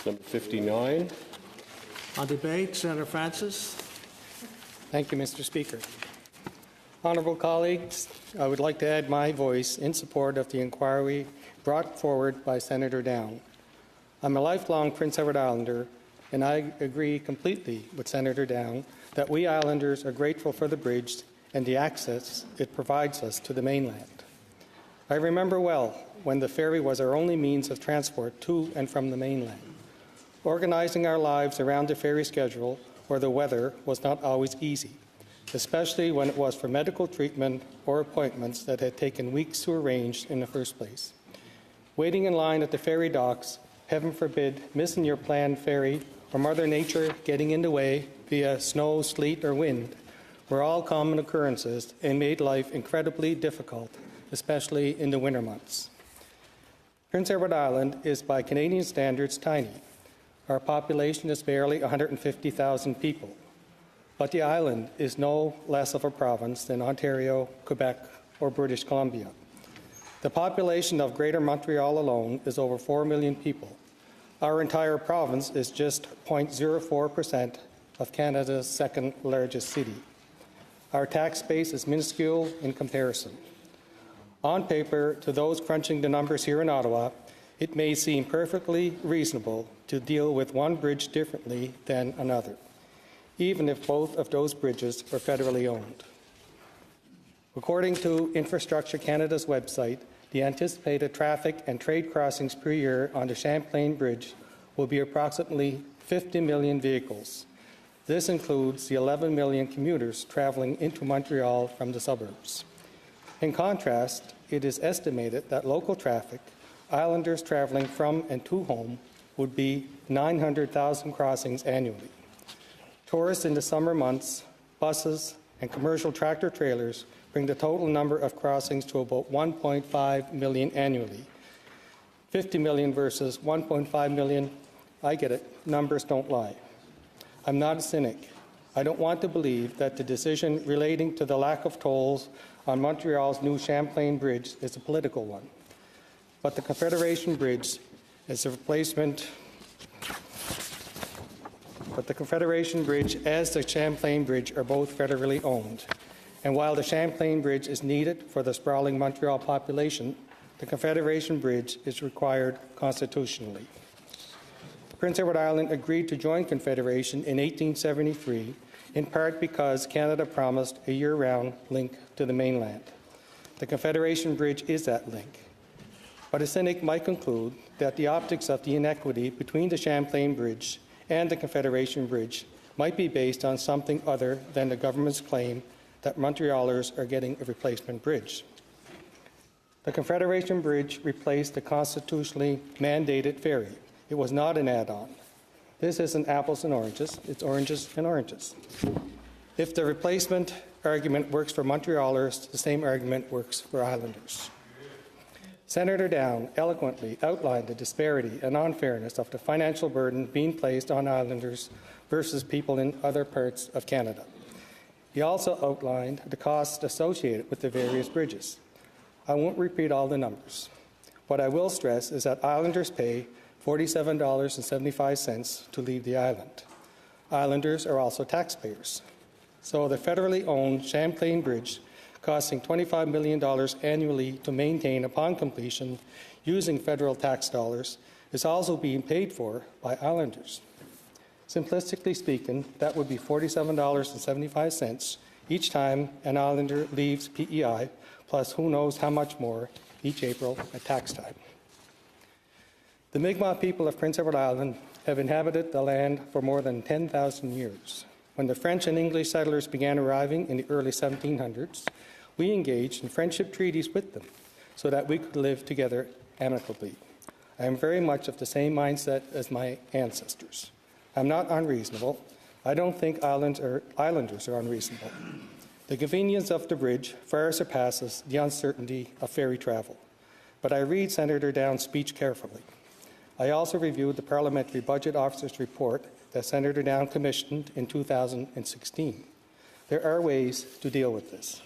Number 59. On debate, Senator Francis. Thank you, Mr. Speaker. Honourable colleagues, I would like to add my voice in support of the inquiry brought forward by Senator Down. I'm a lifelong Prince Edward Islander, and I agree completely with Senator Down that we Islanders are grateful for the bridge and the access it provides us to the mainland. I remember well when the ferry was our only means of transport to and from the mainland. Organizing our lives around the ferry schedule or the weather was not always easy, especially when it was for medical treatment or appointments that had taken weeks to arrange in the first place. Waiting in line at the ferry docks, heaven forbid, missing your planned ferry, or Mother Nature getting in the way via snow, sleet, or wind, were all common occurrences and made life incredibly difficult, especially in the winter months. Prince Edward Island is, by Canadian standards, tiny. Our population is barely 150,000 people, but the island is no less of a province than Ontario, Quebec, or British Columbia. The population of Greater Montreal alone is over 4 million people. Our entire province is just 0.04% of Canada's second largest city. Our tax base is minuscule in comparison. On paper, to those crunching the numbers here in Ottawa, it may seem perfectly reasonable to deal with one bridge differently than another, even if both of those bridges are federally owned. According to Infrastructure Canada's website, the anticipated traffic and trade crossings per year on the Champlain Bridge will be approximately 50 million vehicles. This includes the 11 million commuters traveling into Montreal from the suburbs. In contrast, it is estimated that local traffic, Islanders traveling from and to home, would be 900,000 crossings annually. Tourists in the summer months, buses, and commercial tractor-trailers bring the total number of crossings to about 1.5 million annually. 50 million versus 1.5 million, I get it, numbers don't lie. I'm not a cynic. I don't want to believe that the decision relating to the lack of tolls on Montreal's new Champlain Bridge is a political one. But the Confederation Bridge as a replacement But the Confederation Bridge as the Champlain Bridge are both federally owned. And while the Champlain Bridge is needed for the sprawling Montreal population, the Confederation Bridge is required constitutionally. Prince Edward Island agreed to join Confederation in 1873, in part because Canada promised a year-round link to the mainland. The Confederation Bridge is that link. But a cynic might conclude that the optics of the inequity between the Champlain Bridge and the Confederation Bridge might be based on something other than the government's claim that Montrealers are getting a replacement bridge. The Confederation Bridge replaced the constitutionally mandated ferry. It was not an add-on. This isn't apples and oranges, it's oranges and oranges. If the replacement argument works for Montrealers, the same argument works for Islanders. Senator Down eloquently outlined the disparity and unfairness of the financial burden being placed on Islanders versus people in other parts of Canada. He also outlined the costs associated with the various bridges. I won't repeat all the numbers. What I will stress is that Islanders pay $47.75 to leave the island. Islanders are also taxpayers. So the federally owned Champlain Bridge, costing $25 million annually to maintain upon completion using federal tax dollars, is also being paid for by Islanders. Simplistically speaking, that would be $47.75 each time an Islander leaves PEI, plus who knows how much more each April at tax time. The Mi'kmaq people of Prince Edward Island have inhabited the land for more than 10,000 years. When the French and English settlers began arriving in the early 1700s, we engaged in friendship treaties with them so that we could live together amicably. I am very much of the same mindset as my ancestors. I'm not unreasonable. I don't think Islanders are unreasonable. The convenience of the bridge far surpasses the uncertainty of ferry travel. But I read Senator Down's speech carefully. I also reviewed the Parliamentary Budget Officer's report that Senator Down commissioned in 2016. There are ways to deal with this.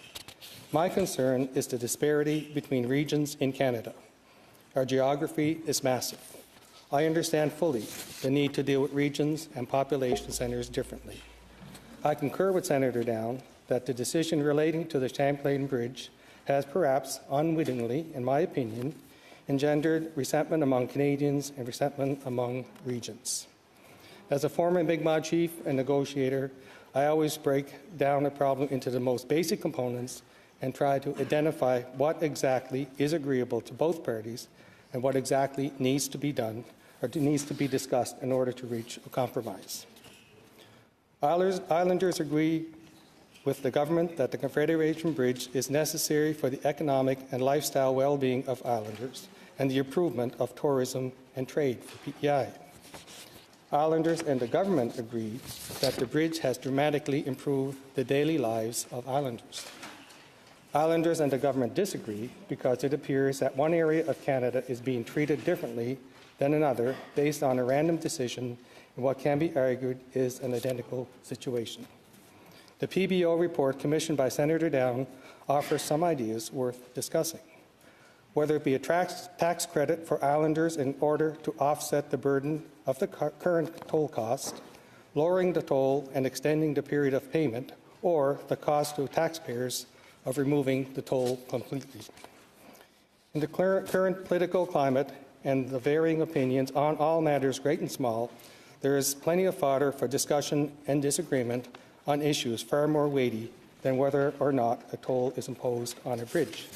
My concern is the disparity between regions in Canada. Our geography is massive. I understand fully the need to deal with regions and population centres differently. I concur with Senator Down that the decision relating to the Champlain Bridge has perhaps unwittingly, in my opinion, engendered resentment among Canadians and resentment among regions. As a former Mi'kmaq chief and negotiator, I always break down a problem into the most basic components and try to identify what exactly is agreeable to both parties and what exactly needs to be done or needs to be discussed in order to reach a compromise. Islanders agree with the government that the Confederation Bridge is necessary for the economic and lifestyle well-being of Islanders and the improvement of tourism and trade for PEI. Islanders and the government agree that the bridge has dramatically improved the daily lives of Islanders. Islanders and the government disagree because it appears that one area of Canada is being treated differently than another based on a random decision in what can be argued is an identical situation. The PBO report commissioned by Senator Down offers some ideas worth discussing. Whether it be a tax credit for Islanders in order to offset the burden of the current toll cost, lowering the toll and extending the period of payment, or the cost to taxpayers of removing the toll completely. In the current political climate and the varying opinions on all matters great and small, there is plenty of fodder for discussion and disagreement on issues far more weighty than whether or not a toll is imposed on a bridge.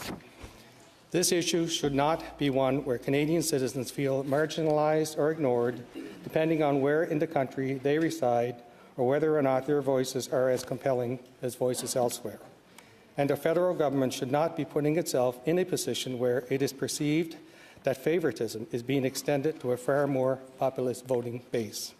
This issue should not be one where Canadian citizens feel marginalized or ignored, depending on where in the country they reside or whether or not their voices are as compelling as voices elsewhere. And the federal government should not be putting itself in a position where it is perceived that favoritism is being extended to a far more populist voting base.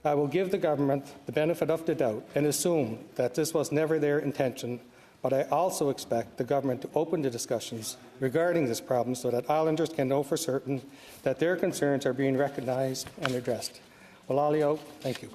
I will give the government the benefit of the doubt and assume that this was never their intention, but I also expect the government to open the discussions regarding this problem so that Islanders can know for certain that their concerns are being recognized and addressed. Walalio, thank you.